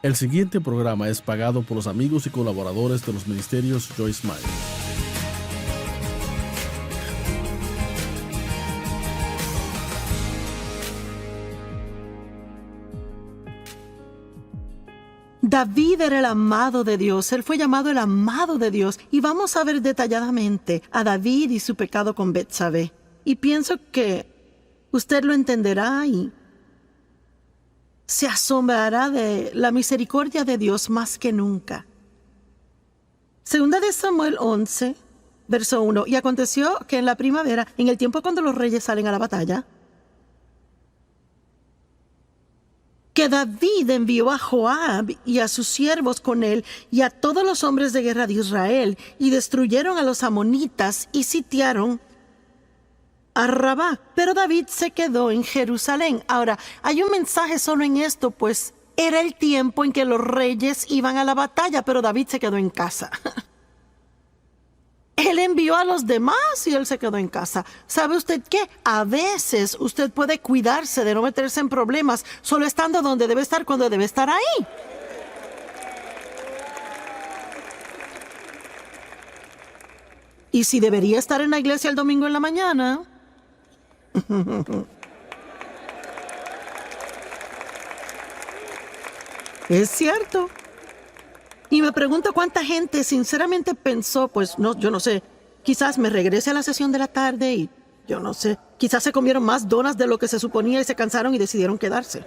El siguiente programa es pagado por los amigos y colaboradores de los ministerios Joyce Meyer. David era el amado de Dios, él fue llamado el amado de Dios, y vamos a ver detalladamente a David y su pecado con Betsabé. Y pienso que usted lo entenderá y se asombrará de la misericordia de Dios más que nunca. Segunda de Samuel 11, verso 1. Y aconteció que en la primavera, en el tiempo cuando los reyes salen a la batalla, que David envió a Joab y a sus siervos con él y a todos los hombres de guerra de Israel, y destruyeron a los amonitas y sitiaron a Rabá. Pero David se quedó en Jerusalén. Ahora, hay un mensaje solo en esto, pues era el tiempo en que los reyes iban a la batalla, pero David se quedó en casa. Él envió a los demás y él se quedó en casa. ¿Sabe usted qué? A veces usted puede cuidarse de no meterse en problemas solo estando donde debe estar cuando debe estar ahí. Y si debería estar en la iglesia el domingo en la mañana... Es cierto. Y me pregunto cuánta gente sinceramente pensó, pues no, yo no sé, quizás me regrese a la sesión de la tarde y yo no sé, quizás se comieron más donas de lo que se suponía y se cansaron y decidieron quedarse.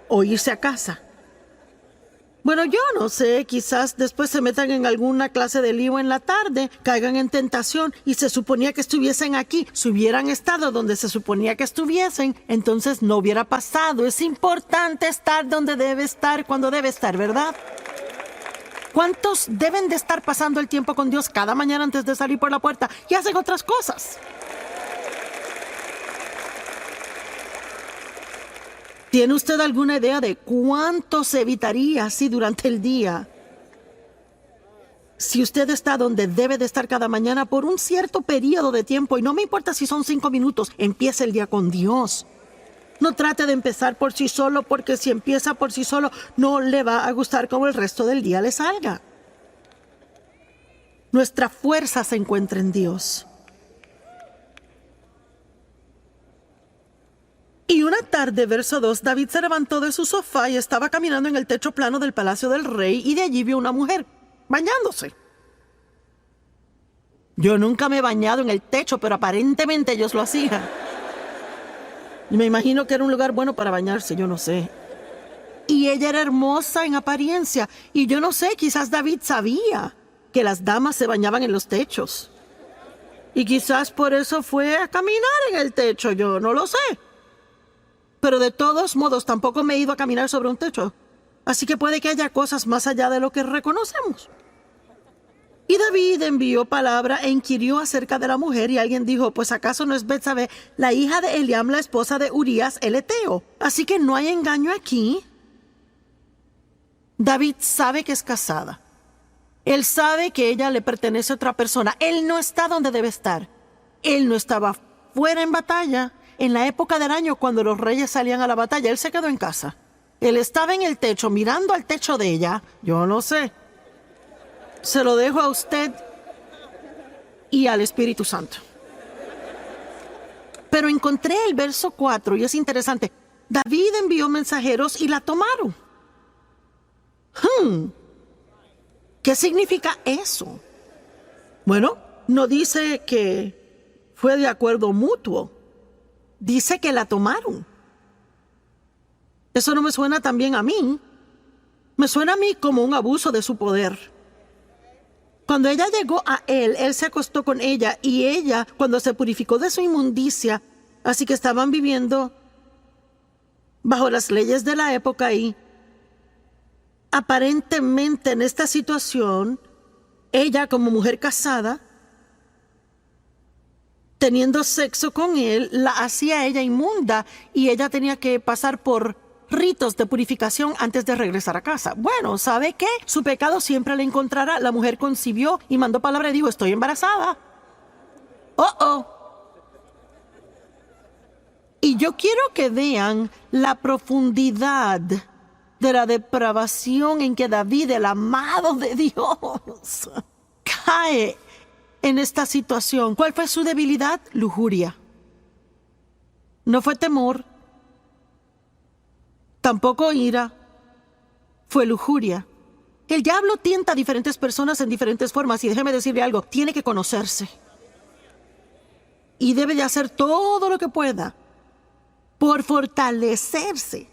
O irse a casa. Bueno, yo no sé, quizás después se metan en alguna clase de lío en la tarde, caigan en tentación y se suponía que estuviesen aquí. Si hubieran estado donde se suponía que estuviesen, entonces no hubiera pasado. Es importante estar donde debe estar cuando debe estar, ¿verdad? ¿Cuántos deben de estar pasando el tiempo con Dios cada mañana antes de salir por la puerta y hacen otras cosas? ¿Tiene usted alguna idea de cuánto se evitaría así durante el día? Si usted está donde debe de estar cada mañana por un cierto periodo de tiempo, y no me importa si son 5 minutos, empiece el día con Dios. No trate de empezar por sí solo, porque si empieza por sí solo, no le va a gustar cómo el resto del día le salga. Nuestra fuerza se encuentra en Dios. Y una tarde, verso 2, David se levantó de su sofá y estaba caminando en el techo plano del palacio del rey, y de allí vio una mujer bañándose. Yo nunca me he bañado en el techo, pero aparentemente ellos lo hacían. Y me imagino que era un lugar bueno para bañarse, yo no sé. Y ella era hermosa en apariencia. Y yo no sé, quizás David sabía que las damas se bañaban en los techos. Y quizás por eso fue a caminar en el techo, yo no lo sé. Pero de todos modos, tampoco me he ido a caminar sobre un techo. Así que puede que haya cosas más allá de lo que reconocemos. Y David envió palabra e inquirió acerca de la mujer, y alguien dijo, pues ¿acaso no es Betsabé, la hija de Eliam, la esposa de Urías el heteo? Así que no hay engaño aquí. David sabe que es casada. Él sabe que ella le pertenece a otra persona. Él no está donde debe estar. Él no estaba fuera en batalla. En la época del año, cuando los reyes salían a la batalla, él se quedó en casa. Él estaba en el techo, mirando al techo de ella. Yo no sé. Se lo dejo a usted y al Espíritu Santo. Pero encontré el verso 4 y es interesante. David envió mensajeros y la tomaron. ¿Qué significa eso? Bueno, no dice que fue de acuerdo mutuo. Dice que la tomaron. Eso no me suena tan bien a mí. Me suena a mí como un abuso de su poder. Cuando ella llegó a él, él se acostó con ella, y ella, cuando se purificó de su inmundicia, así que estaban viviendo bajo las leyes de la época, y aparentemente en esta situación, ella como mujer casada, teniendo sexo con él, la hacía ella inmunda, y ella tenía que pasar por ritos de purificación antes de regresar a casa. Bueno, ¿sabe qué? Su pecado siempre le encontrará. La mujer concibió y mandó palabra y dijo, estoy embarazada. Y yo quiero que vean la profundidad de la depravación en que David, el amado de Dios, cae en esta situación. ¿Cuál fue su debilidad? Lujuria. No fue temor, tampoco ira, fue lujuria. El diablo tienta a diferentes personas en diferentes formas, y déjeme decirle algo, tiene que conocerse. Y debe de hacer todo lo que pueda por fortalecerse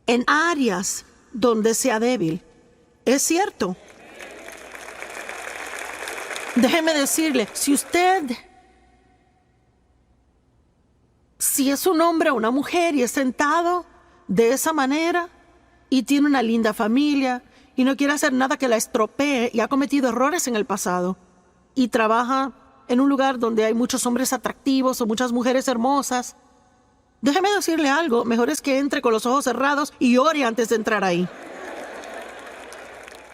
en áreas donde sea débil. Es cierto. Déjeme decirle, si es un hombre o una mujer y es sentado de esa manera y tiene una linda familia y no quiere hacer nada que la estropee y ha cometido errores en el pasado y trabaja en un lugar donde hay muchos hombres atractivos o muchas mujeres hermosas, déjeme decirle algo, mejor es que entre con los ojos cerrados y ore antes de entrar ahí.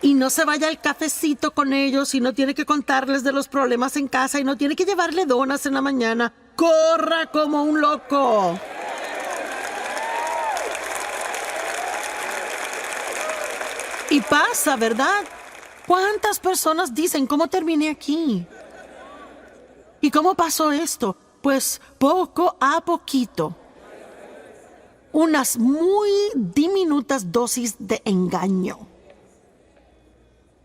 Y no se vaya al cafecito con ellos y no tiene que contarles de los problemas en casa y no tiene que llevarle donas en la mañana. ¡Corra como un loco! Y pasa, ¿verdad? ¿Cuántas personas dicen, ¿cómo terminé aquí? ¿Y cómo pasó esto? Pues poco a poquito. Unas muy diminutas dosis de engaño.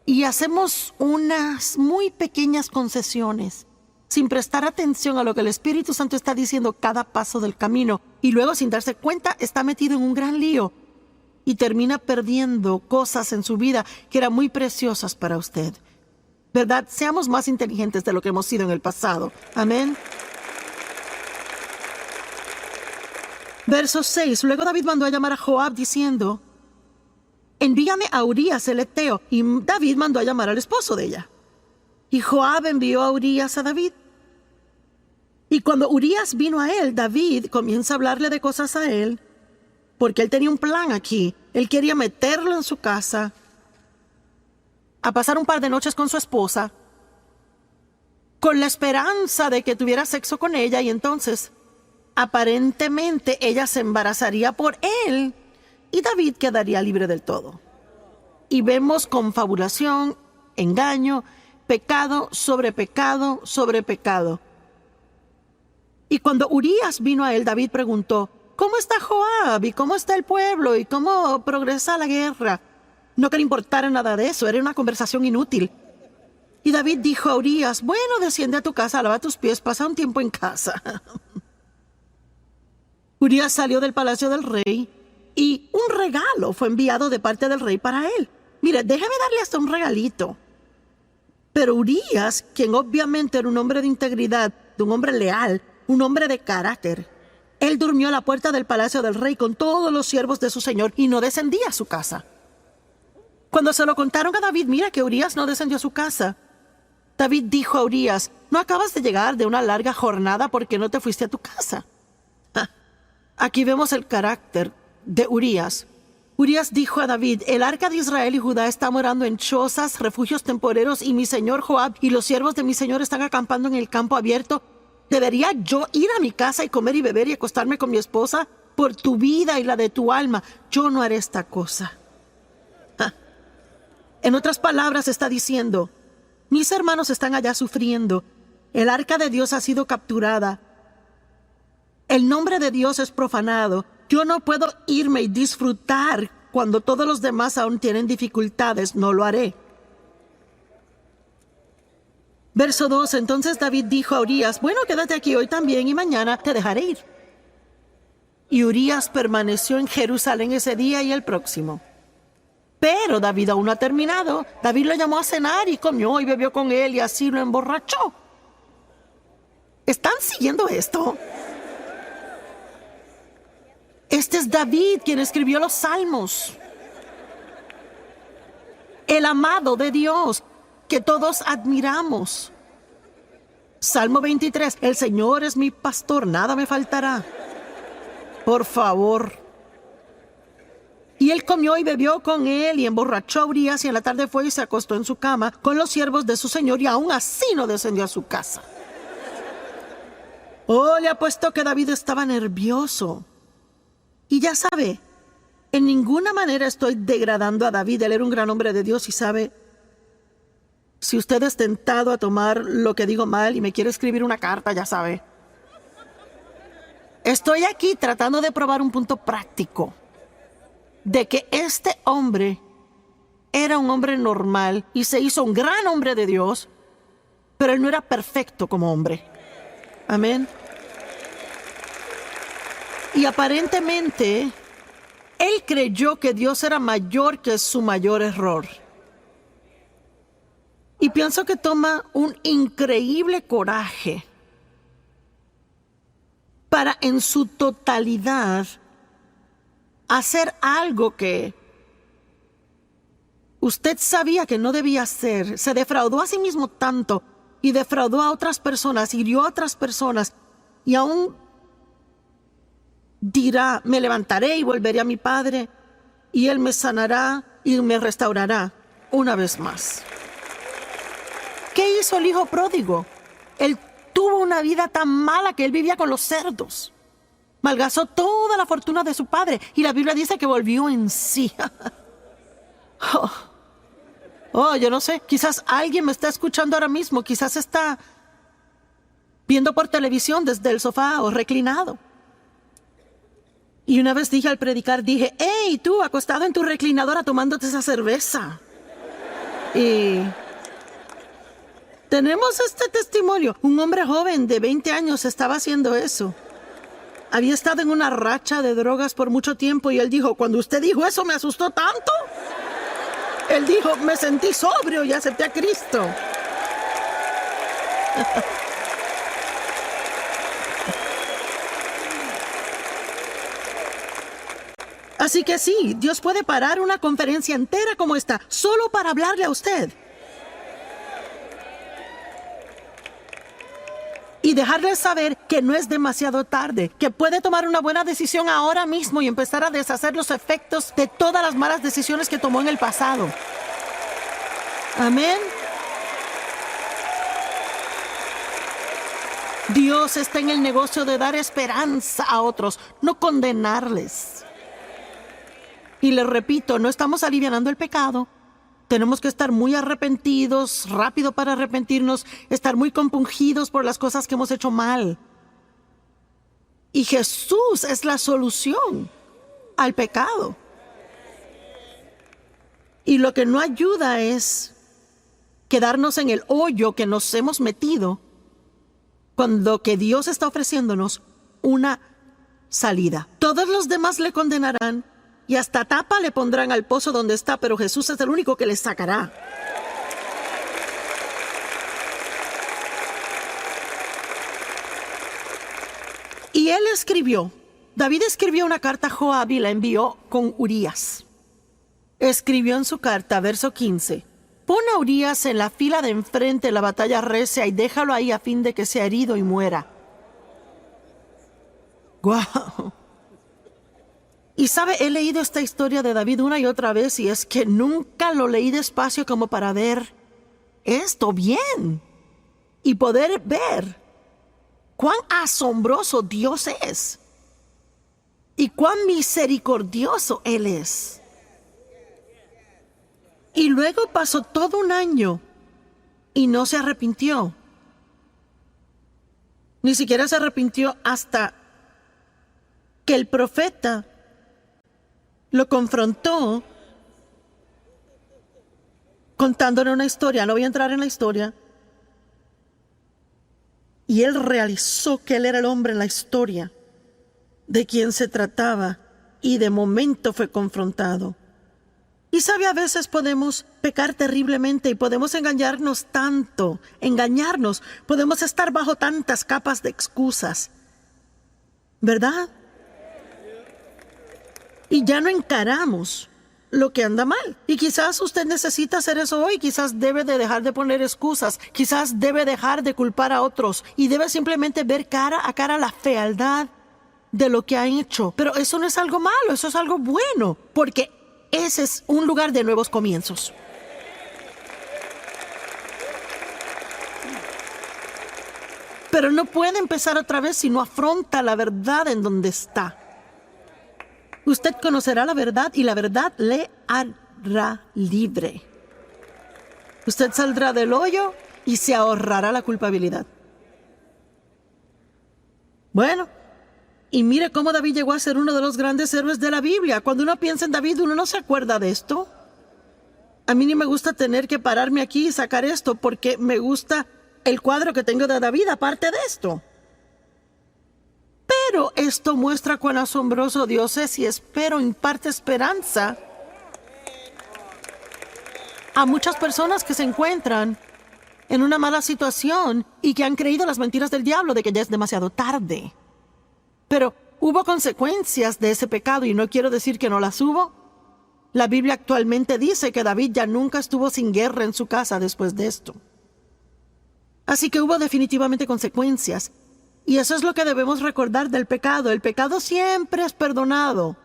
Y hacemos unas muy pequeñas concesiones sin prestar atención a lo que el Espíritu Santo está diciendo cada paso del camino. Y luego, sin darse cuenta, está metido en un gran lío y termina perdiendo cosas en su vida que eran muy preciosas para usted. ¿Verdad? Seamos más inteligentes de lo que hemos sido en el pasado. Amén. Verso 6. Luego David mandó a llamar a Joab diciendo, envíame a Urías el Eteo. Y David mandó a llamar al esposo de ella. Y Joab envió a Urías a David. Y cuando Urías vino a él, David comienza a hablarle de cosas a él, porque él tenía un plan aquí. Él quería meterlo en su casa, a pasar un par de noches con su esposa, con la esperanza de que tuviera sexo con ella, y entonces, aparentemente, ella se embarazaría por él, y David quedaría libre del todo. Y vemos confabulación, engaño, pecado sobre pecado sobre pecado. Y cuando Urías vino a él, David preguntó, ¿cómo está Joab? ¿Y cómo está el pueblo? ¿Y cómo progresa la guerra? No que le importara nada de eso, era una conversación inútil. Y David dijo a Urías, bueno, desciende a tu casa, lava tus pies, pasa un tiempo en casa. Urías salió del palacio del rey y un regalo fue enviado de parte del rey para él. Mire, déjeme darle hasta un regalito. Pero Urías, quien obviamente era un hombre de integridad, de un hombre leal, un hombre de carácter, él durmió a la puerta del palacio del rey con todos los siervos de su señor y no descendía a su casa. Cuando se lo contaron a David, mira que Urías no descendió a su casa. David dijo a Urías, ¿no acabas de llegar de una larga jornada porque no te fuiste a tu casa? Aquí vemos el carácter de Urías. Urías dijo a David, el arca de Israel y Judá está morando en chozas, refugios temporeros, y mi señor Joab y los siervos de mi señor están acampando en el campo abierto. ¿Debería yo ir a mi casa y comer y beber y acostarme con mi esposa? Por tu vida y la de tu alma, yo no haré esta cosa. En otras palabras está diciendo, mis hermanos están allá sufriendo, el arca de Dios ha sido capturada, el nombre de Dios es profanado, yo no puedo irme y disfrutar cuando todos los demás aún tienen dificultades, no lo haré. Verso 2, entonces David dijo a Urías, bueno, quédate aquí hoy también y mañana te dejaré ir. Y Urías permaneció en Jerusalén ese día y el próximo. Pero David aún no ha terminado. David lo llamó a cenar y comió y bebió con él y así lo emborrachó. ¿Están siguiendo esto? Este es David quien escribió los Salmos. El amado de Dios que todos admiramos. Salmo 23, el Señor es mi pastor, nada me faltará. Por favor. Y él comió y bebió con él y emborrachó a Urías y en la tarde fue y se acostó en su cama con los siervos de su señor y aún así no descendió a su casa. Oh, le apuesto que David estaba nervioso. Y ya sabe, En ninguna manera estoy degradando a David. Él era un gran hombre de Dios y sabe, si usted es tentado a tomar lo que digo mal y me quiere escribir una carta, ya sabe. Estoy aquí tratando de probar un punto práctico de que este hombre era un hombre normal y se hizo un gran hombre de Dios, pero él no era perfecto como hombre. Amén. Y aparentemente, él creyó que Dios era mayor que su mayor error. Y pienso que toma un increíble coraje para en su totalidad hacer algo que usted sabía que no debía hacer. Se defraudó a sí mismo tanto y defraudó a otras personas, hirió a otras personas y aún dirá, me levantaré y volveré a mi padre y él me sanará y me restaurará una vez más. ¿Qué hizo el hijo pródigo? Él tuvo una vida tan mala que él vivía con los cerdos. Malgastó toda la fortuna de su padre y la Biblia dice que volvió en sí. Yo no sé, quizás alguien me está escuchando ahora mismo, quizás está viendo por televisión desde el sofá o reclinado. Y una vez dije al predicar, dije, hey, tú acostado en tu reclinadora tomándote esa cerveza. Y tenemos este testimonio. Un hombre joven de 20 años estaba haciendo eso. Había estado en una racha de drogas por mucho tiempo y él dijo, cuando usted dijo eso me asustó tanto. Él dijo, me sentí sobrio y acepté a Cristo. Así que sí, Dios puede parar una conferencia entera como esta, solo para hablarle a usted. Y dejarle saber que no es demasiado tarde, que puede tomar una buena decisión ahora mismo y empezar a deshacer los efectos de todas las malas decisiones que tomó en el pasado. Amén. Dios está en el negocio de dar esperanza a otros, no condenarles. Y les repito, no estamos alivianando el pecado. Tenemos que estar muy arrepentidos, rápido para arrepentirnos, estar muy compungidos por las cosas que hemos hecho mal. Y Jesús es la solución al pecado. Y lo que no ayuda es quedarnos en el hoyo que nos hemos metido cuando que Dios está ofreciéndonos una salida. Todos los demás le condenarán y hasta tapa le pondrán al pozo donde está, pero Jesús es el único que le sacará. Y él escribió, David escribió una carta a Joab y la envió con Urías. Escribió en su carta, verso 15, pon a Urías en la fila de enfrente, la batalla recia, y déjalo ahí a fin de que sea herido y muera. ¡Guau! Y sabe, he leído esta historia de David una y otra vez y es que nunca lo leí despacio como para ver esto bien y poder ver cuán asombroso Dios es y cuán misericordioso Él es. Y luego pasó todo un año y no se arrepintió. Ni siquiera se arrepintió hasta que el profeta lo confrontó contándole una historia. No voy a entrar en la historia. Y él realizó que él era el hombre en la historia de quien se trataba y de momento fue confrontado. Y sabe, a veces podemos pecar terriblemente y podemos engañarnos tanto, podemos estar bajo tantas capas de excusas, ¿verdad? Y ya no encaramos lo que anda mal. Y quizás usted necesita hacer eso hoy. Quizás debe de dejar de poner excusas. Quizás debe dejar de culpar a otros. Y debe simplemente ver cara a cara la fealdad de lo que ha hecho. Pero eso no es algo malo, eso es algo bueno. Porque ese es un lugar de nuevos comienzos. Pero no puede empezar otra vez si no afronta la verdad en donde está. Usted conocerá la verdad y la verdad le hará libre. Usted saldrá del hoyo y se ahorrará la culpabilidad. Bueno, y mire cómo David llegó a ser uno de los grandes héroes de la Biblia. Cuando uno piensa en David, uno no se acuerda de esto. A mí ni me gusta tener que pararme aquí y sacar esto porque me gusta el cuadro que tengo de David aparte de esto. Pero esto muestra cuán asombroso Dios es y espero imparte esperanza a muchas personas que se encuentran en una mala situación y que han creído las mentiras del diablo de que ya es demasiado tarde. Pero hubo consecuencias de ese pecado y no quiero decir que no las hubo. La Biblia actualmente dice que David ya nunca estuvo sin guerra en su casa después de esto. Así que hubo definitivamente consecuencias. Y eso es lo que debemos recordar del pecado. El pecado siempre es perdonado.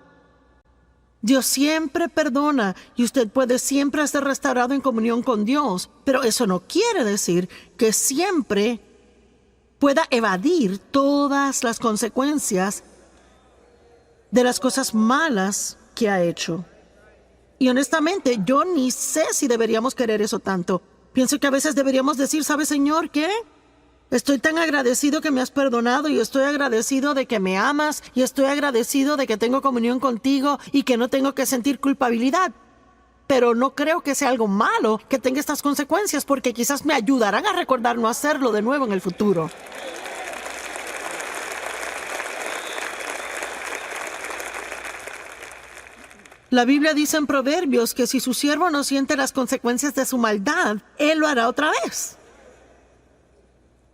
Dios siempre perdona y usted puede siempre ser restaurado en comunión con Dios. Pero eso no quiere decir que siempre pueda evadir todas las consecuencias de las cosas malas que ha hecho. Y honestamente, yo ni sé si deberíamos querer eso tanto. Pienso que a veces deberíamos decir, ¿sabe, Señor, qué? Estoy tan agradecido que me has perdonado y estoy agradecido de que me amas y estoy agradecido de que tengo comunión contigo y que no tengo que sentir culpabilidad. Pero no creo que sea algo malo que tenga estas consecuencias porque quizás me ayudarán a recordar no hacerlo de nuevo en el futuro. La Biblia dice en Proverbios que si su siervo no siente las consecuencias de su maldad, él lo hará otra vez.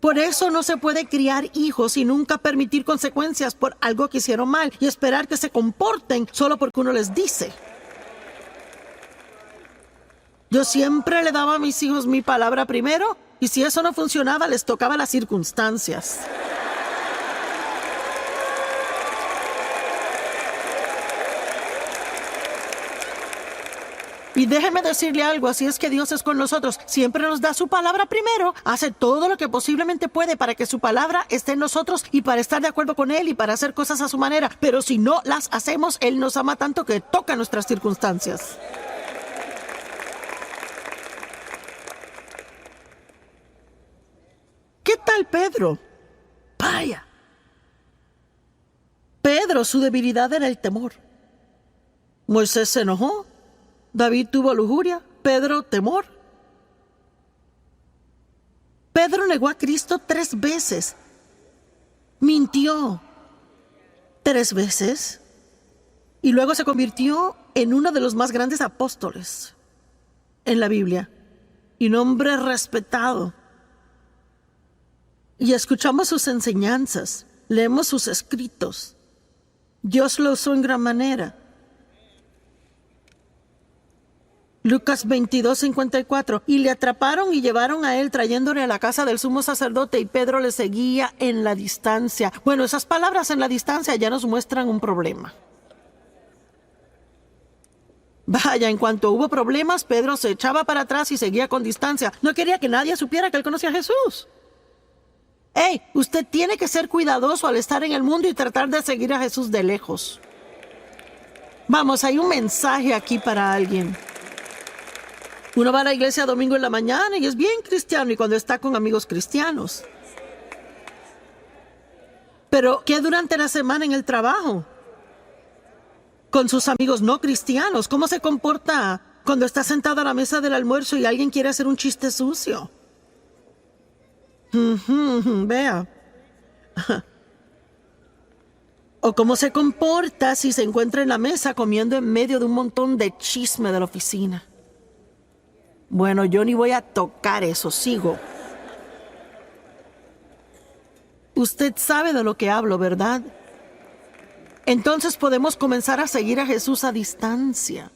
Por eso no se puede criar hijos y nunca permitir consecuencias por algo que hicieron mal y esperar que se comporten solo porque uno les dice. Yo siempre le daba a mis hijos mi palabra primero y si eso no funcionaba les tocaba las circunstancias. Y déjeme decirle algo, así es que Dios es con nosotros. Siempre nos da su palabra primero, hace todo lo que posiblemente puede para que su palabra esté en nosotros y para estar de acuerdo con Él y para hacer cosas a su manera. Pero si no las hacemos, Él nos ama tanto que toca nuestras circunstancias. ¿Qué tal Pedro? Vaya. Pedro, su debilidad era el temor. Moisés se enojó. David tuvo lujuria, Pedro temor. Pedro negó a Cristo 3 veces. Mintió 3 veces. Y luego se convirtió en uno de los más grandes apóstoles en la Biblia. Y un hombre respetado. Y escuchamos sus enseñanzas, leemos sus escritos. Dios lo usó en gran manera. Lucas 22:54. Y le atraparon y llevaron a él trayéndole a la casa del sumo sacerdote y Pedro le seguía en la distancia. Bueno, esas palabras en la distancia ya nos muestran un problema. Vaya, en cuanto hubo problemas, Pedro se echaba para atrás y seguía con distancia. No quería que nadie supiera que él conocía a Jesús. Hey, usted tiene que ser cuidadoso al estar en el mundo y tratar de seguir a Jesús de lejos. Vamos, hay un mensaje aquí para alguien. Uno va a la iglesia domingo en la mañana y es bien cristiano y cuando está con amigos cristianos. Pero, ¿qué durante la semana en el trabajo? Con sus amigos no cristianos. ¿Cómo se comporta cuando está sentado a la mesa del almuerzo y alguien quiere hacer un chiste sucio? Vea. O cómo se comporta si se encuentra en la mesa comiendo en medio de un montón de chisme de la oficina. Bueno, yo ni voy a tocar eso, sigo. Usted sabe de lo que hablo, ¿verdad? Entonces podemos comenzar a seguir a Jesús a distancia.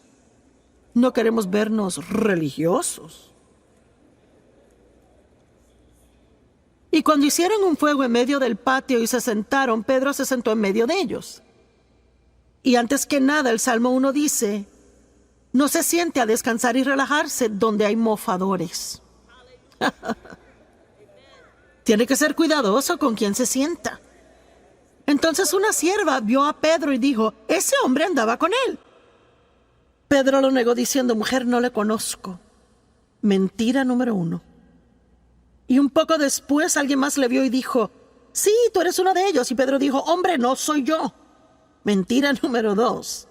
No queremos vernos religiosos. Y cuando hicieron un fuego en medio del patio y se sentaron, Pedro se sentó en medio de ellos. Y antes que nada, el Salmo 1 dice: no se siente a descansar y relajarse donde hay mofadores. Tiene que ser cuidadoso con quien se sienta. Entonces una sierva vio a Pedro y dijo, ese hombre andaba con él. Pedro lo negó diciendo, mujer, no le conozco. Mentira número 1. Y un poco después alguien más le vio y dijo, sí, tú eres uno de ellos. Y Pedro dijo, hombre, no soy yo. Mentira número 2.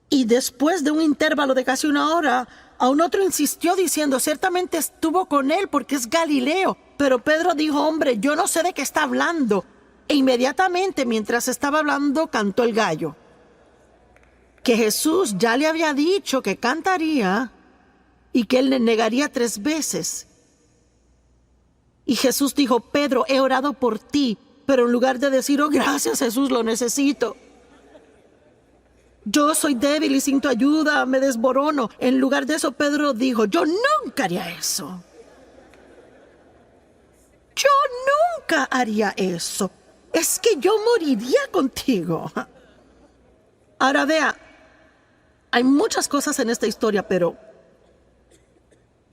Y después de un intervalo de casi una hora, aún otro insistió diciendo, ciertamente estuvo con él porque es Galileo. Pero Pedro dijo, hombre, yo no sé de qué está hablando. E inmediatamente, mientras estaba hablando, cantó el gallo. Que Jesús ya le había dicho que cantaría y que él le negaría 3 veces. Y Jesús dijo, Pedro, he orado por ti, pero en lugar de decir, oh, gracias Jesús, lo necesito. Yo soy débil y sin tu ayuda me desborono. En lugar de eso, Pedro dijo, yo nunca haría eso. Yo nunca haría eso. Es que yo moriría contigo. Ahora vea, hay muchas cosas en esta historia, pero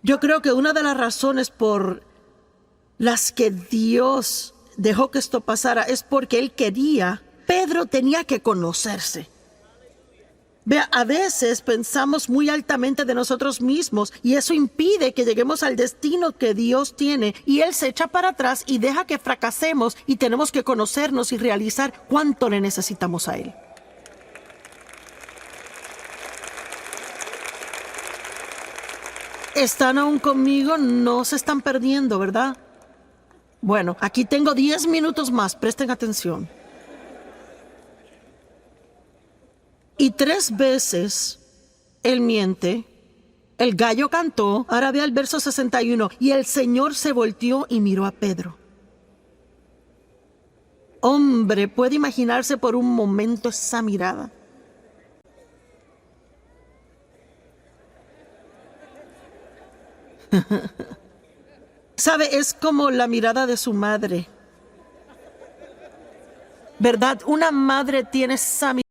yo creo que una de las razones por las que Dios dejó que esto pasara es porque Él quería. Pedro tenía que conocerse. Vea, a veces pensamos muy altamente de nosotros mismos y eso impide que lleguemos al destino que Dios tiene, y Él se echa para atrás y deja que fracasemos, y tenemos que conocernos y realizar cuánto le necesitamos a Él. ¿Están aún conmigo? No se están perdiendo, ¿verdad? Bueno, aquí tengo 10 minutos más, presten atención. Y 3 veces él miente, el gallo cantó. Ahora ve el verso 61, y el Señor se volteó y miró a Pedro. Hombre, ¿puede imaginarse por un momento esa mirada? ¿Sabe? Es como la mirada de su madre. ¿Verdad? Una madre tiene esa mirada.